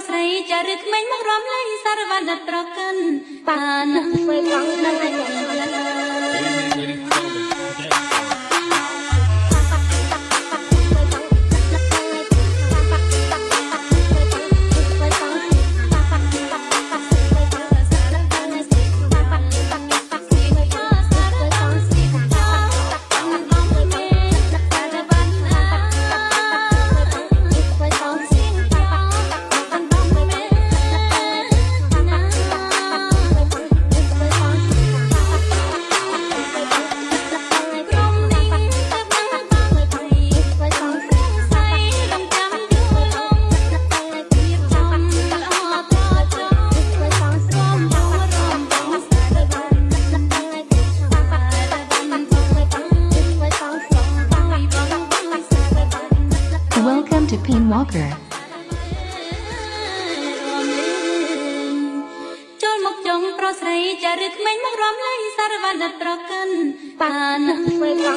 ស្រីចារឹកមិនមករំលែងសារវណ្ណត្រកិនបានធ្វើកងដល់តែWelcome to Pain Walker. ចូលមកចង់ប្រុសស្រីចារឹកមិនមករំលែងសារវណ្ណត្រកិនបានធ្វើកង